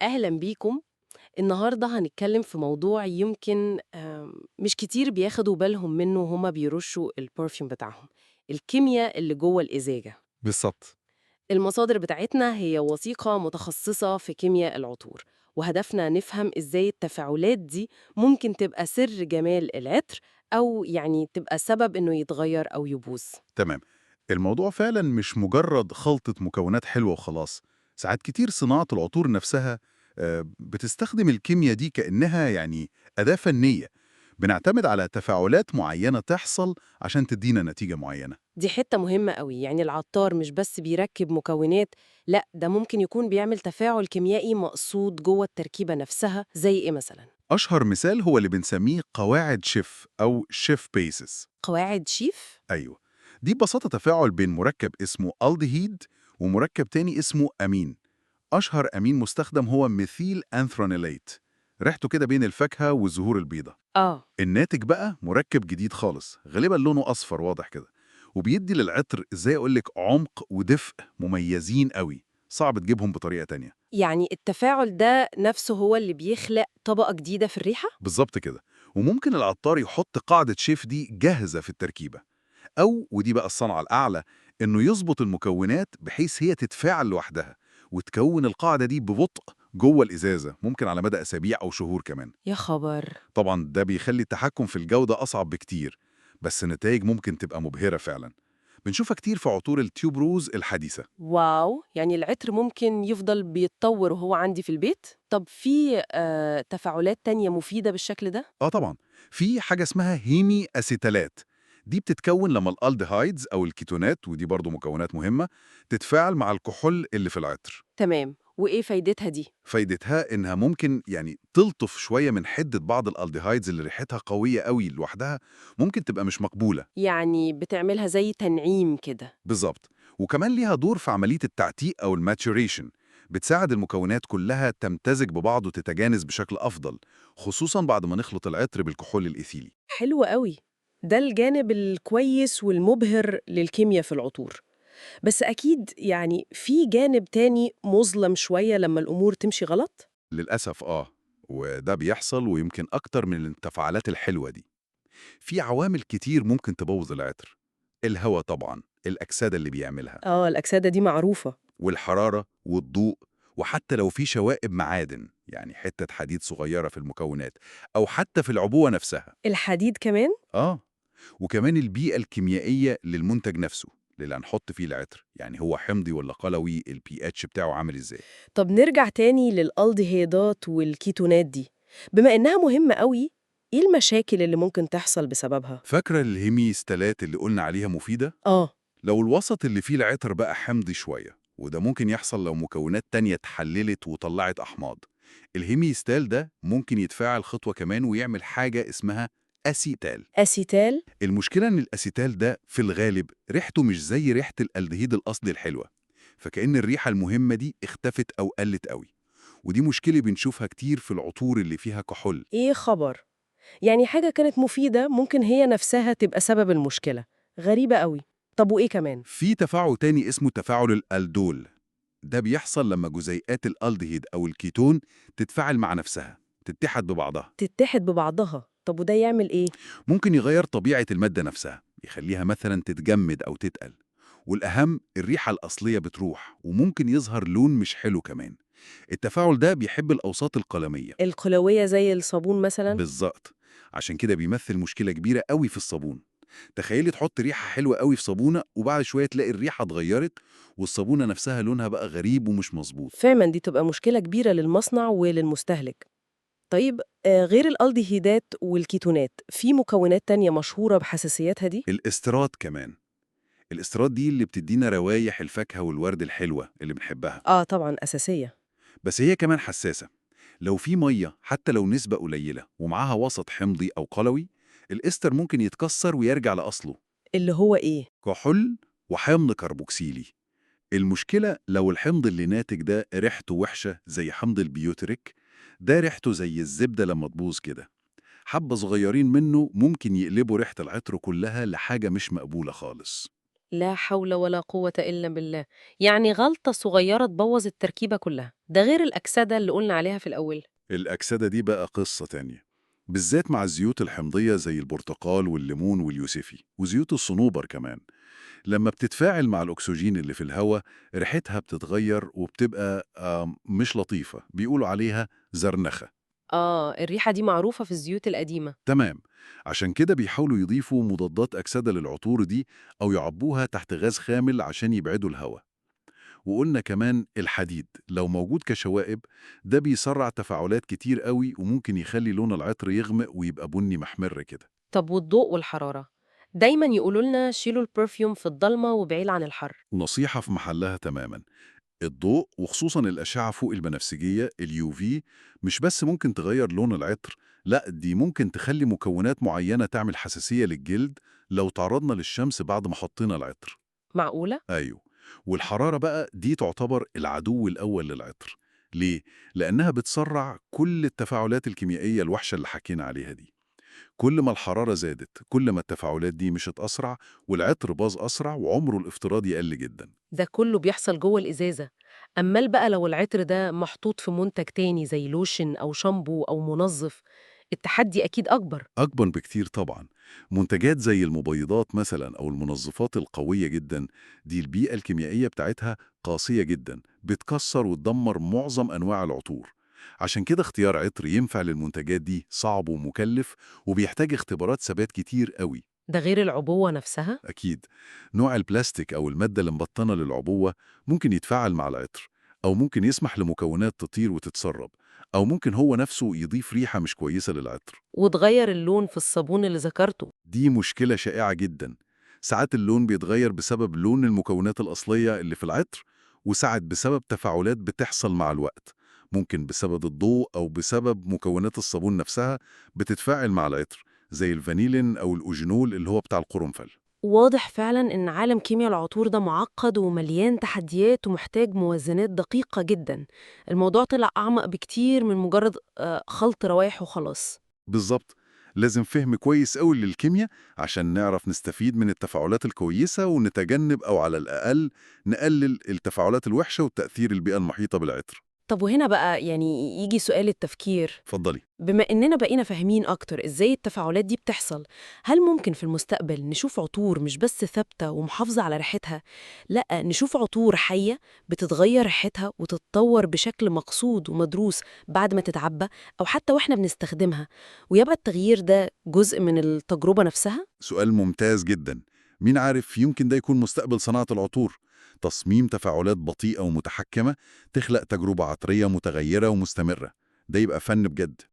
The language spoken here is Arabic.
أهلا بيكم. النهاردة هنتكلم في موضوع يمكن مش كتير بياخدوا بالهم منه وهما بيرشوا البرفيوم بتاعهم، الكيمياء اللي جوه الإزازة. بالضبط. المصادر بتاعتنا هي وثيقة متخصصة في كيمياء العطور، وهدفنا نفهم إزاي التفاعلات دي ممكن تبقى سر جمال العطر، أو يعني تبقى سبب إنه يتغير أو يبوظ. تمام. الموضوع فعلًا مش مجرد خلطة مكونات حلوة وخلاص، ساعات كتير صناعة العطور نفسها بتستخدم الكيميا دي كأنها يعني أداة فنية، بنعتمد على تفاعلات معينة تحصل عشان تدينا نتيجة معينة. دي حتة مهمة قوي، يعني العطار مش بس بيركب مكونات، لأ ده ممكن يكون بيعمل تفاعل كيميائي مقصود جوه التركيبة نفسها. زي إيه مثلا؟ أشهر مثال هو اللي بنسميه قواعد شيف أو شيف بيسز. قواعد شيف؟ أيوه، دي ببساطة تفاعل بين مركب اسمه ألديهيد ومركب تاني اسمه أمين. أشهر أمين مستخدم هو ميثيل أنثرانيليت، ريحته كده بين الفاكهة والزهور البيضاء. آه. الناتج بقى مركب جديد خالص، غالبا لونه أصفر واضح كده، وبيدي للعطر ازاي أقولك عمق ودفء مميزين قوي، صعب تجيبهم بطريقة تانية. يعني التفاعل ده نفسه هو اللي بيخلق طبقة جديدة في الريحة؟ بالظبط كده. وممكن العطار يحط قاعدة شيف دي جاهزة في التركيبة، أو ودي بقى الصنعة الأعلى، إنه يظبط المكونات بحيث هي تتفاعل لوحدها وتكون القاعدة دي ببطء جوه الإزازة، ممكن على مدى أسابيع أو شهور كمان. يا خبر. طبعا ده بيخلي التحكم في الجودة أصعب بكتير، بس النتائج ممكن تبقى مبهرة فعلا. بنشوفها كتير في عطور التيوب روز الحديثة. واو، يعني العطر ممكن يفضل بيتطور وهو عندي في البيت؟ طب في تفاعلات تانية مفيدة بالشكل ده؟ آه طبعا، في حاجة اسمها هيمي أسيتالات، دي بتتكون لما الألدهايدز أو الكيتونات، ودي برضو مكونات مهمة، تتفاعل مع الكحول اللي في العطر. تمام، وإيه فايدتها دي؟ فايدتها إنها ممكن يعني تلطف شوية من حدة بعض الألدهايدز اللي ريحتها قوية قوي لوحدها، ممكن تبقى مش مقبولة. يعني بتعملها زي تنعيم كده. بالظبط. وكمان ليها دور في عملية التعتيق أو الماتوريشن، بتساعد المكونات كلها تمتزج ببعض وتتجانس بشكل أفضل، خصوصا بعد ما نخلط العطر بالكحول الإيثيلي. حلو قوي. ده الجانب الكويس والمبهر للكيمياء في العطور. بس أكيد يعني في جانب تاني مظلم شوية لما الأمور تمشي غلط. للأسف وده بيحصل ويمكن أكتر من التفاعلات الحلوة دي. في عوامل كتير ممكن تبوظ العطر: الهواء طبعا، الأكسدة اللي بيعملها، الأكسدة دي معروفة. والحرارة والضوء، وحتى لو في شوائب معادن يعني حتة حديد صغيرة في المكونات، أو حتى في العبوة نفسها. الحديد كمان؟ آه وكمان البيئة الكيميائية للمنتج نفسه اللي هنحط فيه العطر، يعني هو حمضي ولا قلوي، البي اتش بتاعه عامل ازاي. طب نرجع تاني للألديهيدات والكيتونات دي، بما إنها مهمة قوي، إيه المشاكل اللي ممكن تحصل بسببها؟ فاكرة الهيميستالات اللي قلنا عليها مفيدة؟ آه. لو الوسط اللي فيه العطر بقى حمضي شوية، وده ممكن يحصل لو مكونات تانية اتحللت وطلعت أحماض، الهيميستال ده ممكن يتفاعل خطوة كمان ويعمل حاجة اسمها أسيتال. أسيتال؟ المشكلة إن الأسيتال ده في الغالب ريحته مش زي ريحة الألدهيد الأصلي الحلوة، فكأن الريحة المهمة دي اختفت أو قلت قوي، ودي مشكلة بنشوفها كتير في العطور اللي فيها كحول. إيه خبر؟ يعني حاجة كانت مفيدة ممكن هي نفسها تبقى سبب المشكلة. غريبة قوي. طب وإيه كمان؟ في تفاعل تاني اسمه تفاعل الألدول، ده بيحصل لما جزيئات الألدهيد أو الكيتون تتفاعل مع نفسها، تتحد ببعضها. تتحد ببعضها؟ طب وده يعمل إيه؟ ممكن يغير طبيعة المادة نفسها، يخليها مثلا تتجمد أو تتقل، والأهم الريحة الأصلية بتروح، وممكن يظهر لون مش حلو كمان. التفاعل ده بيحب الأوساط القلمية. القلوية زي الصابون مثلا؟ بالظبط. عشان كده بيمثل مشكلة كبيرة قوي في الصابون. تخيلي تحط ريحة حلوة قوي في صابونة، وبعد شوية تلاقي الريحة اتغيرت والصابونة نفسها لونها بقى غريب ومش مظبوط. فعلا دي تبقى مشكلة كبيرة للمصنع وللمستهلك. طيب غير الألديهيدات والكيتونات، في مكونات تانية مشهورة بحساسيتها دي؟ الاستيراد كمان، الاستيراد دي اللي بتدينا روايح الفاكهة والورد الحلوة اللي بنحبها، طبعا أساسية. بس هي كمان حساسة. لو في مية حتى لو نسبة قليلة ومعاها وسط حمضي أو قلوي، الاستر ممكن يتكسر ويرجع لأصله، اللي هو إيه؟ كحول وحمض كربوكسيلي. المشكلة لو الحمض اللي ناتج ده ريحته وحشة زي حمض البيوتريك، ده ريحته زي الزبدة لما تبوظ كده، حبة صغيرين منه ممكن يقلبوا ريحة العطر كلها لحاجة مش مقبولة خالص. لا حول ولا قوة إلا بالله. يعني غلطة صغيرة تبوظ التركيبة كلها، ده غير الأكسدة اللي قلنا عليها في الأول. الأكسدة دي بقى قصة تانية، بالذات مع الزيوت الحمضية زي البرتقال والليمون واليوسفي وزيوت الصنوبر كمان. لما بتتفاعل مع الأكسجين اللي في الهواء ريحتها بتتغير وبتبقى مش لطيفة، بيقولوا عليها زرنخة. الريحة دي معروفة في الزيوت القديمة. تمام. عشان كده بيحاولوا يضيفوا مضادات أكسدة للعطور دي أو يعبوها تحت غاز خامل عشان يبعدوا الهواء. وقلنا كمان الحديد لو موجود كشوائب، ده بيسرع تفاعلات كتير قوي وممكن يخلي لون العطر يغمق ويبقى بني محمر كده. طب والضوء والحرارة؟ دايما يقولوا لنا شيلوا البرفيوم في الضلمة وبعيد عن الحر. نصيحة في محلها تماما. الضوء وخصوصا الأشعة فوق البنفسجية اليو في مش بس ممكن تغير لون العطر، لا دي ممكن تخلي مكونات معينة تعمل حساسية للجلد لو تعرضنا للشمس بعد ما حطينا العطر. معقولة؟ أيوه. والحرارة بقى دي تعتبر العدو الأول للعطر. ليه؟ لأنها بتسرع كل التفاعلات الكيميائية الوحشة اللي حكينا عليها دي. كل ما الحرارة زادت كل ما التفاعلات دي مشت أسرع والعطر باظ أسرع وعمره الافتراضي قل جدا. ده كله بيحصل جوه الإزازة. أمال بقى لو العطر ده محطوط في منتج تاني زي لوشن أو شامبو أو منظف، التحدي أكيد أكبر. أكبر بكتير طبعا. منتجات زي المبيضات مثلا أو المنظفات القوية جدا، دي البيئة الكيميائية بتاعتها قاسية جدا، بتكسر وتدمر معظم أنواع العطور. عشان كده اختيار عطر ينفع للمنتجات دي صعب ومكلف وبيحتاج اختبارات ثبات كتير قوي. ده غير العبوة نفسها. أكيد. نوع البلاستيك أو المادة اللي مبطنة للعبوة ممكن يتفاعل مع العطر، أو ممكن يسمح لمكونات تطير وتتسرب، أو ممكن هو نفسه يضيف ريحة مش كويسة للعطر. وتغير اللون في الصابون اللي ذكرته. دي مشكلة شائعة جداً. ساعات اللون بيتغير بسبب لون المكونات الأصلية اللي في العطر، وساعات بسبب تفاعلات بتحصل مع الوقت. ممكن بسبب الضوء أو بسبب مكونات الصابون نفسها بتتفاعل مع العطر، زي الفانيلين أو الأوجينول اللي هو بتاع القرنفل. واضح فعلا إن عالم كيمياء العطور ده معقد ومليان تحديات ومحتاج موازنات دقيقة جدا. الموضوع طلع أعمق بكتير من مجرد خلط روايح وخلاص. بالظبط. لازم فهم كويس أوي للكيمياء عشان نعرف نستفيد من التفاعلات الكويسة ونتجنب أو على الأقل نقلل التفاعلات الوحشة وتأثير البيئة المحيطة بالعطر. طب وهنا بقى يجي سؤال التفكير. اتفضلي. بما إننا بقينا فاهمين أكتر إزاي التفاعلات دي بتحصل، هل ممكن في المستقبل نشوف عطور مش بس ثابتة ومحافظة على ريحتها، لأ نشوف عطور حية بتتغير ريحتها وتتطور بشكل مقصود ومدروس بعد ما تتعبى أو حتى وإحنا بنستخدمها، ويبقى التغيير ده جزء من التجربة نفسها؟ سؤال ممتاز جدا. مين عارف، يمكن ده يكون مستقبل صناعة العطور. تصميم تفاعلات بطيئة ومتحكمة تخلق تجربة عطرية متغيرة ومستمرة. ده يبقى فن بجد.